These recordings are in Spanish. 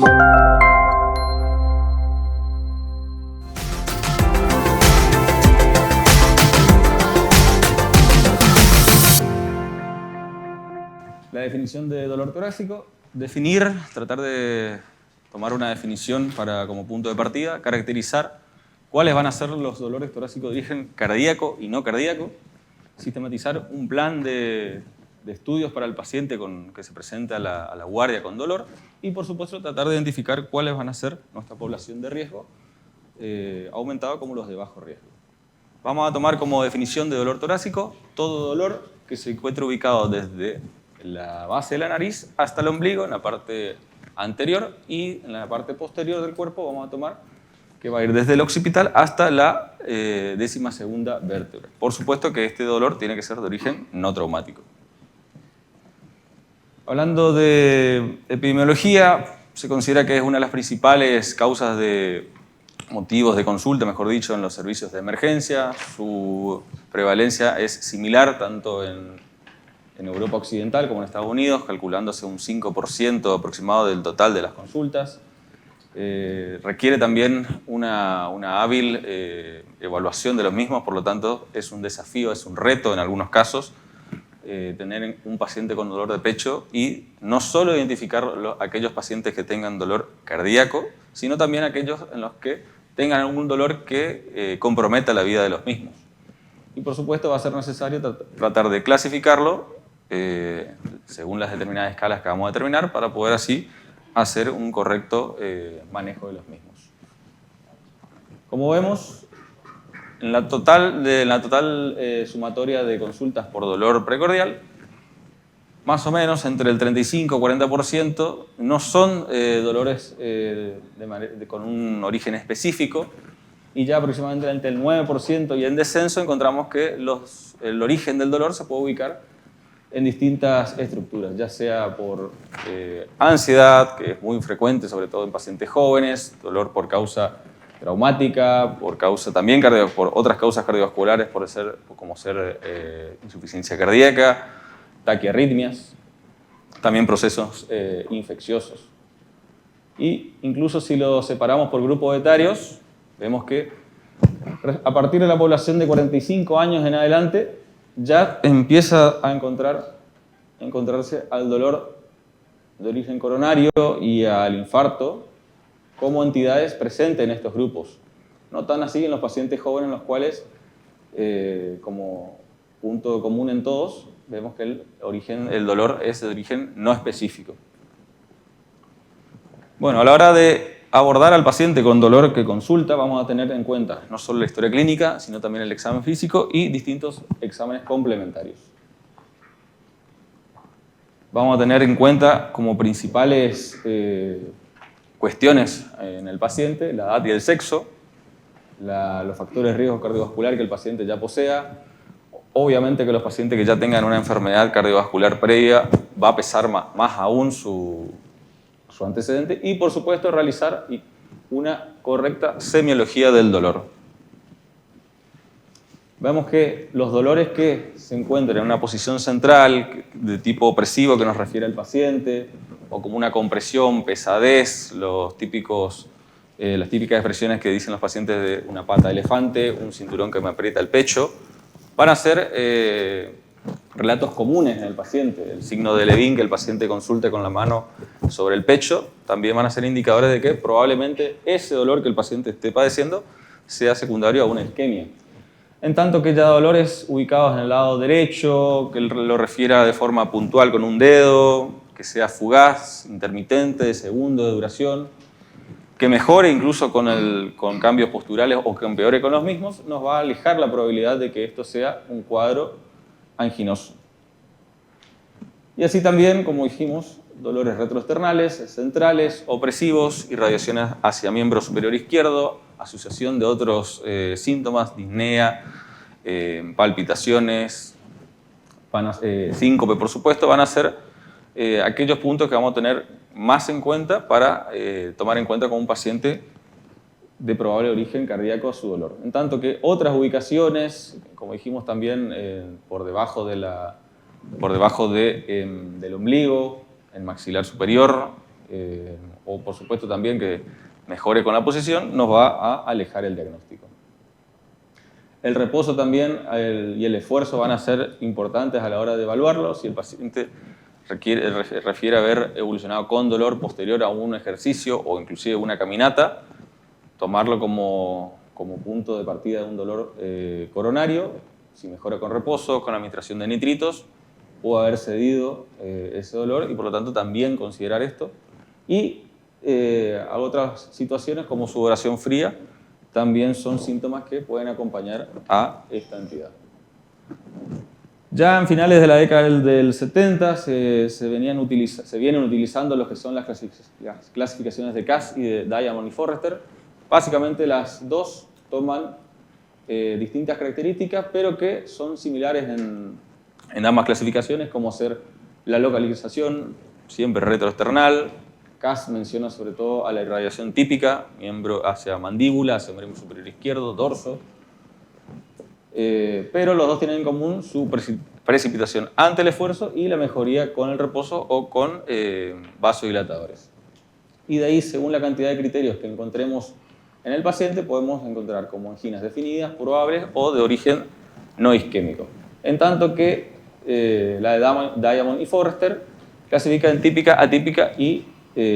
La definición de dolor torácico, tratar de tomar una definición como punto de partida, caracterizar cuáles van a ser los dolores torácicos de origen cardíaco y no cardíaco, sistematizar un plan de estudios para el paciente que se presenta a la guardia con dolor y, por supuesto, tratar de identificar cuáles van a ser nuestra población de riesgo, aumentada como los de bajo riesgo. Vamos a tomar como definición de dolor torácico todo dolor que se encuentre ubicado desde la base de la nariz hasta el ombligo, en la parte anterior, y en la parte posterior del cuerpo vamos a tomar que va a ir desde el occipital hasta la 12ª vértebra. Por supuesto que este dolor tiene que ser de origen no traumático. Hablando de epidemiología, se considera que es una de las principales causas de motivos de consulta, mejor dicho, en los servicios de emergencia. Su prevalencia es similar tanto en Europa Occidental como en Estados Unidos, calculándose un 5% aproximado del total de las consultas. Requiere también una hábil evaluación de los mismos, por lo tanto es un desafío, es un reto en algunos casos tener un paciente con dolor de pecho y no solo identificar aquellos pacientes que tengan dolor cardíaco, sino también aquellos en los que tengan algún dolor que comprometa la vida de los mismos. Y por supuesto va a ser necesario tratar de clasificarlo según las determinadas escalas que vamos a determinar para poder así hacer un correcto manejo de los mismos. Como vemos, en la total sumatoria de consultas por dolor precordial, más o menos entre el 35 y 40% no son dolores con un origen específico, y ya aproximadamente entre el 9% y en descenso encontramos que el origen del dolor se puede ubicar en distintas estructuras, ya sea por ansiedad, que es muy frecuente, sobre todo en pacientes jóvenes, dolor por causa traumática, por otras causas cardiovasculares, como ser insuficiencia cardíaca, taquiarritmias, también procesos infecciosos. Y incluso si lo separamos por grupos etarios, vemos que a partir de la población de 45 años en adelante, ya empieza a encontrarse al dolor de origen coronario y al infarto como entidades presentes en estos grupos. No tan así en los pacientes jóvenes, en los cuales, como punto común en todos, vemos que el dolor es de origen no específico. Bueno, a la hora de abordar al paciente con dolor que consulta, vamos a tener en cuenta no solo la historia clínica, sino también el examen físico y distintos exámenes complementarios. Vamos a tener en cuenta como principales cuestiones en el paciente la edad y el sexo, los factores de riesgo cardiovascular que el paciente ya posea. Obviamente que los pacientes que ya tengan una enfermedad cardiovascular previa va a pesar más aún su antecedente y, por supuesto, realizar una correcta semiología del dolor. Vemos que los dolores que se encuentran en una posición central de tipo opresivo que nos refiere al paciente, o como una compresión, pesadez, las típicas expresiones que dicen los pacientes de una pata de elefante, un cinturón que me aprieta el pecho, van a ser relatos comunes en el paciente. El signo de Levin, que el paciente consulte con la mano sobre el pecho, también van a ser indicadores de que probablemente ese dolor que el paciente esté padeciendo sea secundario a una isquemia. En tanto que ya dolores ubicados en el lado derecho, que lo refiera de forma puntual con un dedo, que sea fugaz, intermitente, de segundo, de duración, que mejore incluso con cambios posturales o que empeore con los mismos, nos va a alejar la probabilidad de que esto sea un cuadro anginoso. Y así también, como dijimos, dolores retroesternales, centrales, opresivos, irradiaciones hacia miembro superior izquierdo, asociación de otros síntomas, disnea, palpitaciones, síncope, por supuesto, van a ser aquellos puntos que vamos a tener más en cuenta para tomar en cuenta como un paciente de probable origen cardíaco a su dolor. En tanto que otras ubicaciones, como dijimos también, por debajo del ombligo, el maxilar superior, o por supuesto también que mejore con la posición, nos va a alejar el diagnóstico. El reposo también y el esfuerzo van a ser importantes a la hora de evaluarlo. Si el paciente refiere haber evolucionado con dolor posterior a un ejercicio o inclusive una caminata, tomarlo como punto de partida de un dolor coronario. Si mejora con reposo, con administración de nitritos, pudo haber cedido ese dolor y por lo tanto también considerar esto. Y a otras situaciones como sudoración fría también son síntomas que pueden acompañar a esta entidad. Ya en finales de la década del 70 se vienen utilizando lo que son las clasificaciones de Cass y de Diamond y Forrester. Básicamente las dos toman distintas características, pero que son similares en ambas clasificaciones, como ser la localización, siempre retroesternal. Cass menciona sobre todo a la irradiación típica, miembro hacia mandíbula, hacia miembro superior izquierdo, dorso. Pero los dos tienen en común su precipitación ante el esfuerzo y la mejoría con el reposo o con vasodilatadores. Y de ahí, según la cantidad de criterios que encontremos en el paciente, podemos encontrar como anginas definidas, probables o de origen no isquémico. En tanto que la de Diamond y Forrester clasifica en típica, atípica y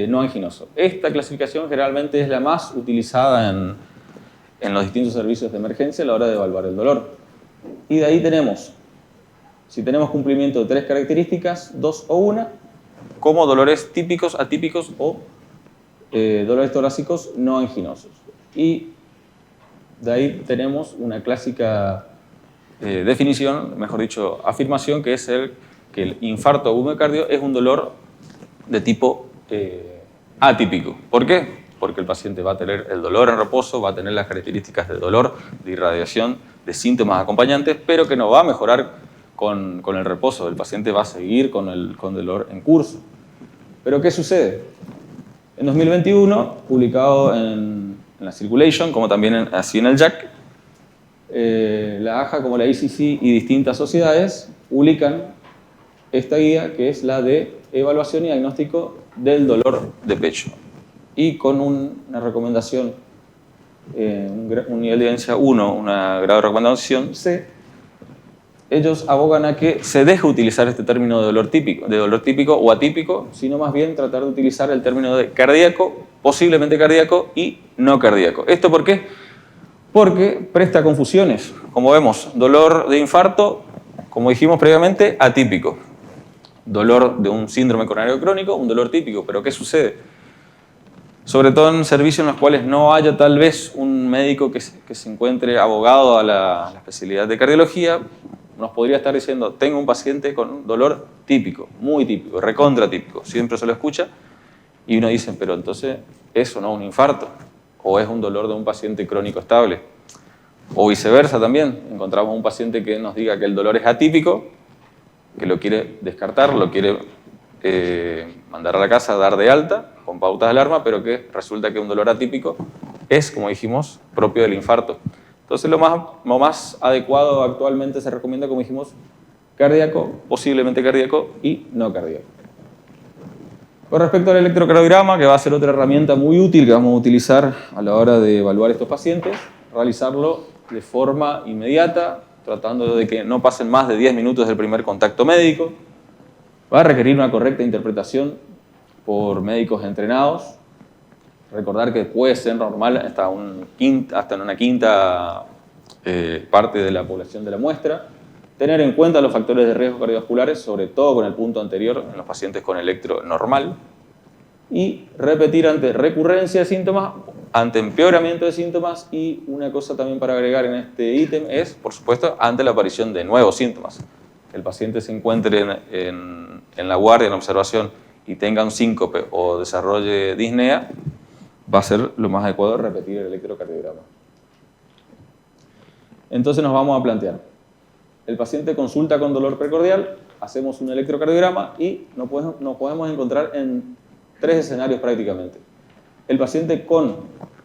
no anginoso. Esta clasificación generalmente es la más utilizada en los distintos servicios de emergencia a la hora de evaluar el dolor. Y de ahí tenemos, si tenemos cumplimiento de 3 características, 2 o 1, como dolores típicos, atípicos o dolores torácicos no anginosos. Y de ahí tenemos una clásica definición, mejor dicho, afirmación, que es que el infarto agudo miocardio es un dolor de tipo atípico. ¿Por qué? Porque el paciente va a tener el dolor en reposo, va a tener las características de dolor, de irradiación, de síntomas acompañantes, pero que no va a mejorar con el reposo. El paciente va a seguir con dolor en curso. ¿Pero qué sucede? En 2021, publicado en la Circulation, como también así en el JACC, la AJA como la ICC y distintas sociedades publican esta guía, que es la de evaluación y diagnóstico del dolor de pecho. Y con una recomendación, un nivel de evidencia 1, una grado de recomendación C, ellos abogan a que se deje utilizar este término de dolor típico o atípico, sino más bien tratar de utilizar el término de cardíaco, posiblemente cardíaco y no cardíaco. ¿Esto por qué? Porque presta confusiones. Como vemos, dolor de infarto, como dijimos previamente, atípico. Dolor de un síndrome coronario crónico, un dolor típico. ¿Pero qué sucede? Sobre todo en servicios en los cuales no haya tal vez un médico que se encuentre abogado a la especialidad de cardiología, nos podría estar diciendo, tengo un paciente con un dolor típico, muy típico, recontra típico. Siempre se lo escucha y uno dice, pero entonces, ¿eso no es un infarto? ¿O es un dolor de un paciente crónico estable? O viceversa también, encontramos un paciente que nos diga que el dolor es atípico, que lo quiere descartar, lo quiere mandar a la casa, dar de alta, con pautas de alarma, pero que resulta que un dolor atípico es, como dijimos, propio del infarto. Entonces lo más adecuado actualmente se recomienda, como dijimos, cardíaco, posiblemente cardíaco y no cardíaco. Con respecto al electrocardiograma, que va a ser otra herramienta muy útil que vamos a utilizar a la hora de evaluar estos pacientes, realizarlo de forma inmediata, tratando de que no pasen más de 10 minutos del primer contacto médico. Va a requerir una correcta interpretación por médicos entrenados. Recordar que puede ser normal hasta en una quinta parte de la población de la muestra. Tener en cuenta los factores de riesgo cardiovasculares, sobre todo con el punto anterior en los pacientes con electro normal. Y repetir ante recurrencia de síntomas, ante empeoramiento de síntomas, y una cosa también para agregar en este ítem es, por supuesto, ante la aparición de nuevos síntomas. Que el paciente se encuentre en la guardia, en observación, y tenga un síncope o desarrolle disnea, va a ser lo más adecuado repetir el electrocardiograma. Entonces nos vamos a plantear. El paciente consulta con dolor precordial, hacemos un electrocardiograma y nos podemos encontrar en 3 escenarios prácticamente. El paciente con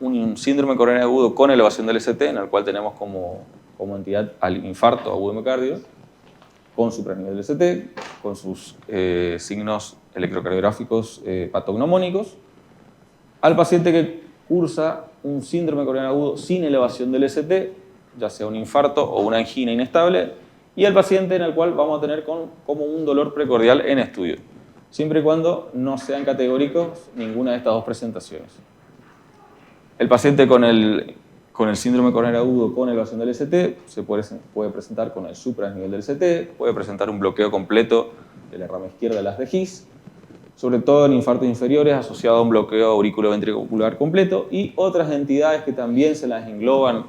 un síndrome coronario agudo con elevación del ST, en el cual tenemos como entidad al infarto agudo miocardio, con supranivel del ST, con sus signos electrocardiográficos patognomónicos, al paciente que cursa un síndrome coronariano agudo sin elevación del ST, ya sea un infarto o una angina inestable, y al paciente en el cual vamos a tener como un dolor precordial en estudio, siempre y cuando no sean categóricos ninguna de estas dos presentaciones. El paciente con el síndrome coronario agudo con elevación del ST se puede presentar con el supradesnivel del ST, puede presentar un bloqueo completo de la rama izquierda de las de His, sobre todo en infartos inferiores asociado a un bloqueo auriculoventricular completo, y otras entidades que también se las engloban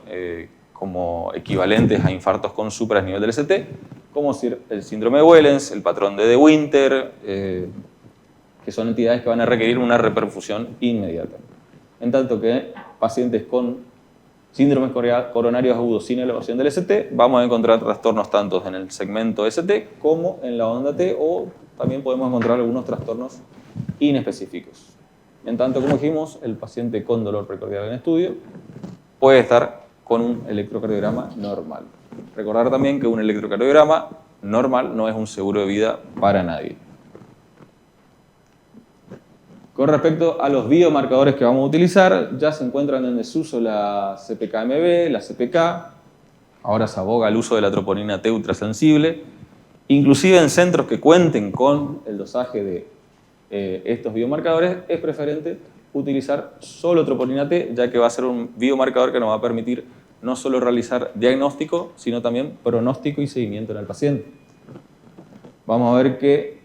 como equivalentes a infartos con supradesnivel del ST, como el síndrome de Wellens, el patrón de De Winter, que son entidades que van a requerir una reperfusión inmediata. En tanto que pacientes con síndromes coronarios agudos sin elevación del ST, vamos a encontrar trastornos tanto en el segmento ST como en la onda T, o también podemos encontrar algunos trastornos inespecíficos. En tanto, como dijimos, el paciente con dolor precordial en estudio puede estar con un electrocardiograma normal. Recordar también que un electrocardiograma normal no es un seguro de vida para nadie. Con respecto a los biomarcadores que vamos a utilizar, ya se encuentran en desuso la CPK-MB, la CPK, ahora se aboga el uso de la troponina T ultrasensible, inclusive en centros que cuenten con el dosaje de estos biomarcadores, es preferente utilizar solo troponina T, ya que va a ser un biomarcador que nos va a permitir no solo realizar diagnóstico, sino también pronóstico y seguimiento en el paciente. Vamos a ver que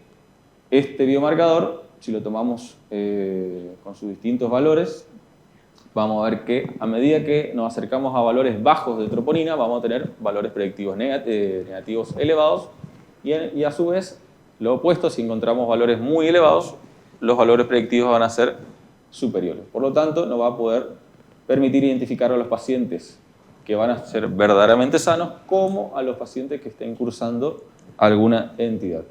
este biomarcador, si lo tomamos con sus distintos valores, vamos a ver que a medida que nos acercamos a valores bajos de troponina, vamos a tener valores predictivos negativos elevados, y a su vez, lo opuesto, si encontramos valores muy elevados, los valores predictivos van a ser superiores. Por lo tanto, nos va a poder permitir identificar a los pacientes que van a ser verdaderamente sanos como a los pacientes que estén cursando alguna entidad.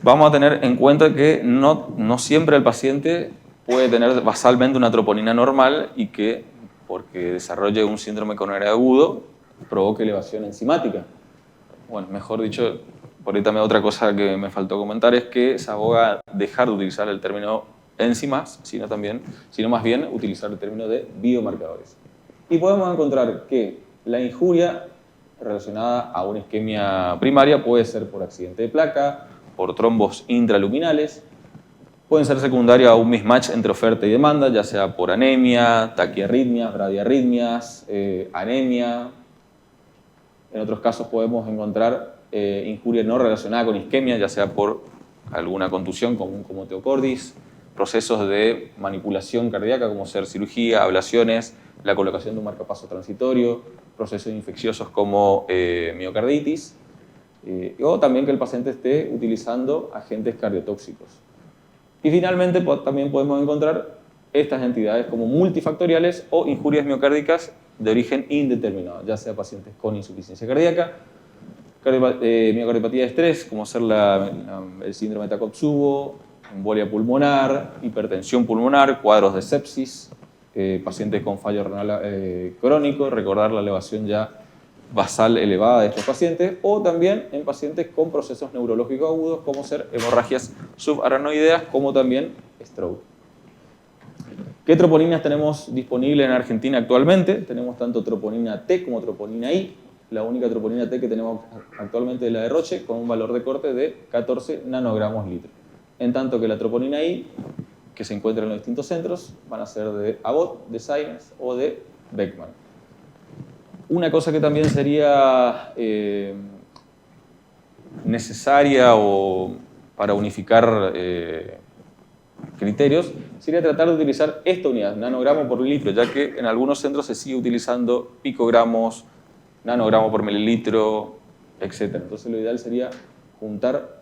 Vamos a tener en cuenta que no siempre el paciente puede tener basalmente una troponina normal y que, porque desarrolle un síndrome coronario agudo, provoque elevación enzimática. Bueno, mejor dicho, por ahí también otra cosa que me faltó comentar es que se aboga dejar de utilizar el término enzimas, sino más bien utilizar el término de biomarcadores. Y podemos encontrar que la injuria relacionada a una isquemia primaria puede ser por accidente de placa, por trombos intraluminales, pueden ser secundarios a un mismatch entre oferta y demanda, ya sea por anemia, taquiarritmias, bradiarritmias, anemia. En otros casos podemos encontrar injuria no relacionada con isquemia, ya sea por alguna contusión como teocordis, procesos de manipulación cardíaca como ser cirugía, ablaciones, la colocación de un marcapaso transitorio, procesos infecciosos como miocarditis, o también que el paciente esté utilizando agentes cardiotóxicos. Y finalmente también podemos encontrar estas entidades como multifactoriales o injurias miocárdicas de origen indeterminado, ya sea pacientes con insuficiencia cardíaca, miocardiopatía de estrés, como ser el síndrome de Takotsubo, embolia pulmonar, hipertensión pulmonar, cuadros de sepsis, pacientes con fallo renal crónico, recordar la elevación ya basal elevada de estos pacientes, o también en pacientes con procesos neurológicos agudos, como ser hemorragias subaranoideas, como también stroke. ¿Qué troponinas tenemos disponibles en Argentina actualmente? Tenemos tanto troponina T como troponina I. La única troponina T que tenemos actualmente es la de Roche, con un valor de corte de 14 nanogramos litro. En tanto que la troponina I, que se encuentra en los distintos centros, van a ser de Abbott, de Siemens o de Beckman. Una cosa que también sería necesaria para unificar criterios sería tratar de utilizar esta unidad, nanogramo por litro, ya que en algunos centros se sigue utilizando picogramos, nanogramo por mililitro, etc. Entonces lo ideal sería juntar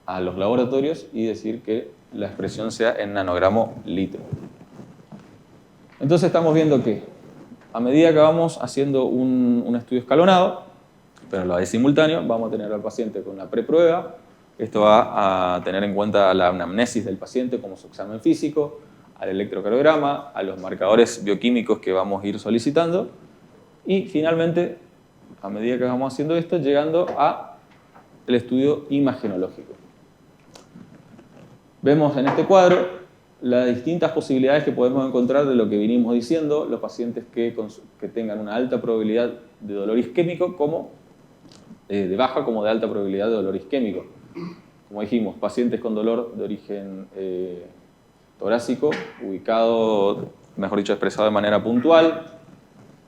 a los laboratorios y decir que la expresión sea en nanogramo litro. Entonces estamos viendo que a medida que vamos haciendo un estudio escalonado, pero a la vez simultáneo, vamos a tener al paciente con una preprueba. Esto va a tener en cuenta la anamnesis del paciente, como su examen físico, al electrocardiograma, a los marcadores bioquímicos que vamos a ir solicitando, y finalmente, a medida que vamos haciendo esto, llegando al estudio imagenológico. Vemos en este cuadro las distintas posibilidades que podemos encontrar de lo que vinimos diciendo, los pacientes que tengan una alta probabilidad de dolor isquémico, como de baja como de alta probabilidad de dolor isquémico. Como dijimos, pacientes con dolor de origen torácico, ubicado, mejor dicho, expresado de manera puntual,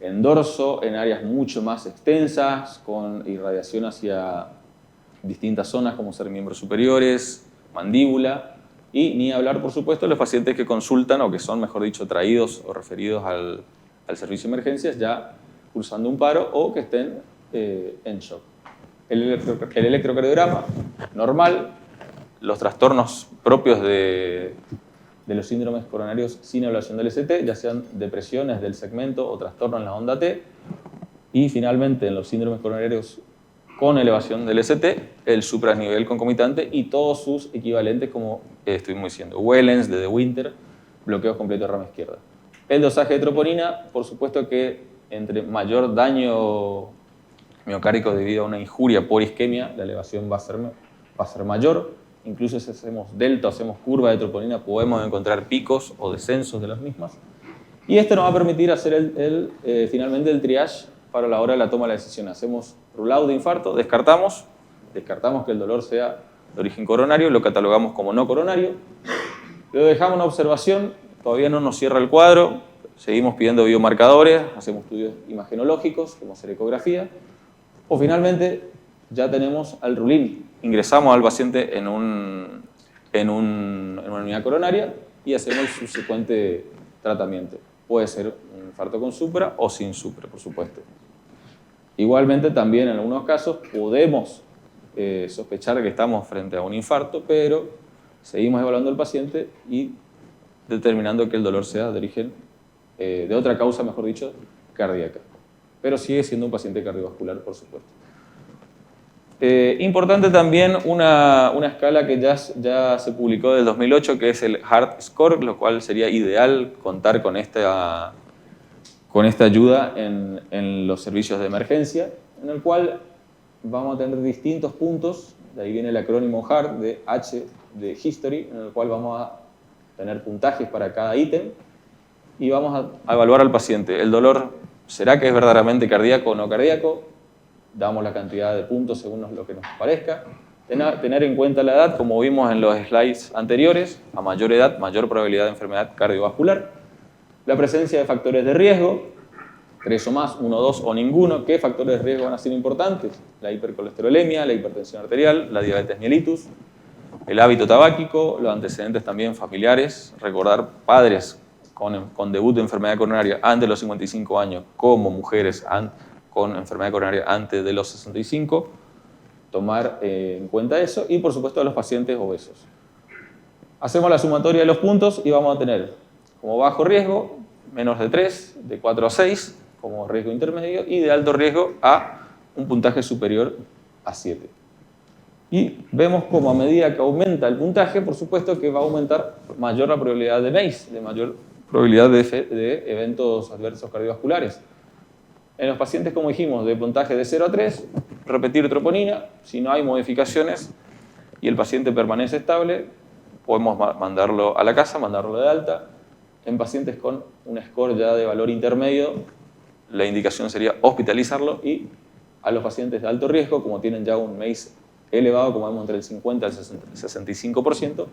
en dorso, en áreas mucho más extensas, con irradiación hacia distintas zonas como ser miembros superiores, mandíbula, y ni hablar, por supuesto, de los pacientes que consultan o que son, mejor dicho, traídos o referidos al servicio de emergencias ya cursando un paro o que estén en shock. El electrocardiograma normal, los trastornos propios de los síndromes coronarios sin elevación del ST, ya sean depresiones del segmento o trastornos en la onda T, y finalmente en los síndromes coronarios con elevación del ST, el supranivel concomitante y todos sus equivalentes, como estuvimos diciendo, Wellens, de Winter, bloqueos completos de rama izquierda. El dosaje de troponina, por supuesto que entre mayor daño miocárdico debido a una injuria por isquemia, la elevación va a ser mayor. Incluso si hacemos delta o hacemos curva de troponina, podemos encontrar picos o descensos de las mismas. Y esto nos va a permitir hacer finalmente el triage para la hora de la toma de la decisión. Hacemos rule-out de infarto, descartamos que el dolor sea de origen coronario, lo catalogamos como no coronario, luego dejamos una observación, todavía no nos cierra el cuadro, seguimos pidiendo biomarcadores, hacemos estudios imagenológicos, como hacer ecografía, o finalmente ya tenemos al rule-in. Ingresamos al paciente en una unidad coronaria y hacemos el subsecuente tratamiento. Puede ser un infarto con supra o sin supra, por supuesto. Igualmente, también en algunos casos podemos sospechar que estamos frente a un infarto, pero seguimos evaluando al paciente y determinando que el dolor sea de origen, de otra causa, mejor dicho, cardíaca. Pero sigue siendo un paciente cardiovascular, por supuesto. Importante también una escala que ya se publicó del 2008, que es el Heart Score, lo cual sería ideal contar con esta ayuda en los servicios de emergencia, en el cual vamos a tener distintos puntos, de ahí viene el acrónimo HEART, de H de History, en el cual vamos a tener puntajes para cada ítem y vamos a evaluar al paciente. El dolor, ¿será que es verdaderamente cardíaco o no cardíaco? Damos la cantidad de puntos según lo que nos parezca. Tener en cuenta la edad, como vimos en los slides anteriores, a mayor edad, mayor probabilidad de enfermedad cardiovascular. La presencia de factores de riesgo, 3 o más, 1 o 2 o ninguno. ¿Qué factores de riesgo van a ser importantes? La hipercolesterolemia, la hipertensión arterial, la diabetes mellitus, el hábito tabáquico, los antecedentes también familiares. Recordar padres con debut de enfermedad coronaria antes de los 55 años, como mujeres con enfermedad coronaria antes de los 65, tomar en cuenta eso, y por supuesto a los pacientes obesos. Hacemos la sumatoria de los puntos y vamos a tener como bajo riesgo menos de 3, de 4 a 6 como riesgo intermedio, y de alto riesgo a un puntaje superior a 7. Y vemos como a medida que aumenta el puntaje, por supuesto que va a aumentar mayor la probabilidad de MACE, de mayor probabilidad de eventos adversos cardiovasculares. En los pacientes, como dijimos, de puntaje de 0 a 3, repetir troponina. Si no hay modificaciones y el paciente permanece estable, podemos mandarlo a la casa, mandarlo de alta. En pacientes con un score ya de valor intermedio, la indicación sería hospitalizarlo, y a los pacientes de alto riesgo, como tienen ya un MACE elevado, como vemos entre el 50 y el 65%,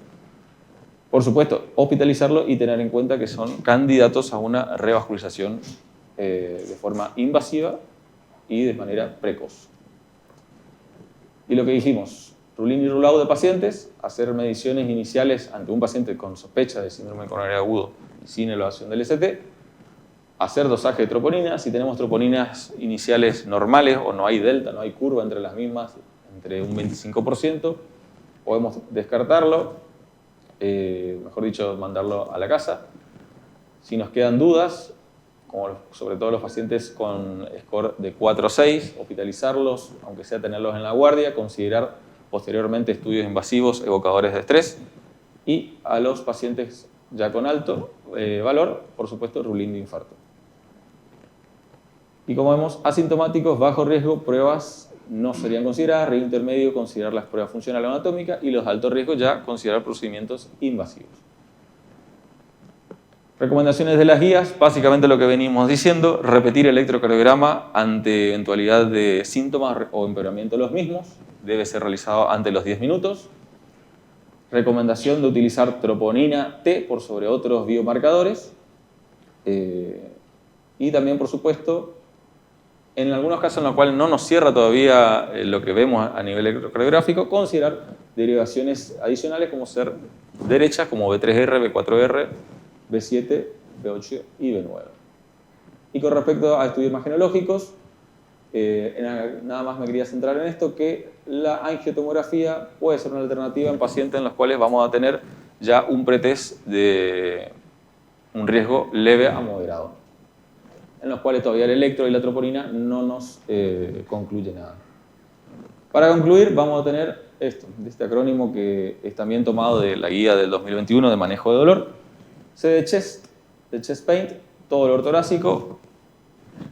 por supuesto, hospitalizarlo y tener en cuenta que son candidatos a una revascularización de forma invasiva y de manera precoz. Y lo que dijimos, rule-in y rule-out de pacientes, hacer mediciones iniciales ante un paciente con sospecha de síndrome coronario agudo y sin elevación del ST, hacer dosaje de troponina. Si tenemos troponinas iniciales normales o no hay delta, no hay curva entre las mismas, entre un 25%, podemos descartarlo, mejor dicho, mandarlo a la casa. Si nos quedan dudas, como sobre todo los pacientes con score de 4 o 6, hospitalizarlos, aunque sea tenerlos en la guardia, considerar posteriormente estudios invasivos evocadores de estrés, y a los pacientes ya con alto valor, por supuesto, rule-in de infarto. Y como vemos, asintomáticos, bajo riesgo, pruebas no serían consideradas, riesgo intermedio considerar las pruebas funcionales o anatómicas y los de alto riesgo ya considerar procedimientos invasivos. Recomendaciones de las guías, básicamente lo que venimos diciendo, repetir el electrocardiograma ante eventualidad de síntomas o empeoramiento de los mismos, debe ser realizado antes de los 10 minutos. Recomendación de utilizar troponina T por sobre otros biomarcadores. Y también, por supuesto, en algunos casos en los cuales no nos cierra todavía lo que vemos a nivel electrocardiográfico, considerar derivaciones adicionales como ser derechas, como B3R, B4R, B7, B8 y B9. Y con respecto a estudios imagenológicos, nada más me quería centrar en esto, que la angiotomografía puede ser una alternativa en pacientes en los cuales vamos a tener ya un pretest de un riesgo leve a moderado, en los cuales todavía el electro y la troponina no nos concluye nada. Para concluir, vamos a tener esto, este acrónimo que es también tomado de la guía del 2021 de manejo de dolor. C de chest, de chest pain, todo dolor torácico,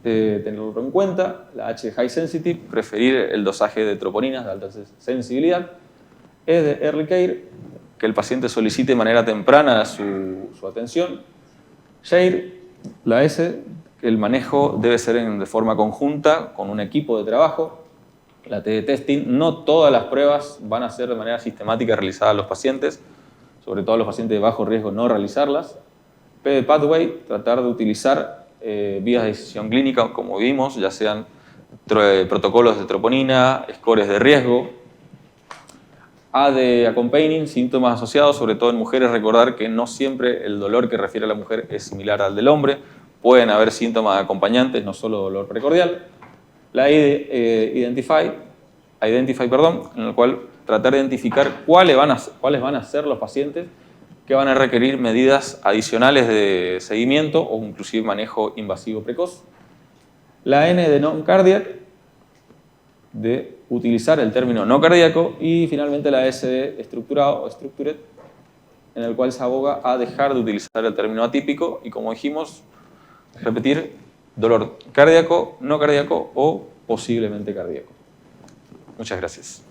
tenerlo en cuenta. La H de high sensitive, preferir el dosaje de troponinas de alta sensibilidad. E de early care, que el paciente solicite de manera temprana su atención. Share, la S, que el manejo debe ser de forma conjunta con un equipo de trabajo. La T de testing, no todas las pruebas van a ser de manera sistemática realizadas a los pacientes, sobre todo a los pacientes de bajo riesgo no realizarlas. P de pathway, tratar de utilizar vías de decisión clínica, como vimos, ya sean protocolos de troponina, scores de riesgo. A de accompanying, síntomas asociados, sobre todo en mujeres, recordar que no siempre el dolor que refiere a la mujer es similar al del hombre, pueden haber síntomas acompañantes, no solo dolor precordial. La I de identify, en el cual tratar de identificar cuáles van a ser los pacientes que van a requerir medidas adicionales de seguimiento o inclusive manejo invasivo precoz. La N de non-cardiac, de utilizar el término no cardíaco. Y finalmente la S de estructurado o structured, en el cual se aboga a dejar de utilizar el término atípico y, como dijimos, repetir dolor cardíaco, no cardíaco o posiblemente cardíaco. Muchas gracias.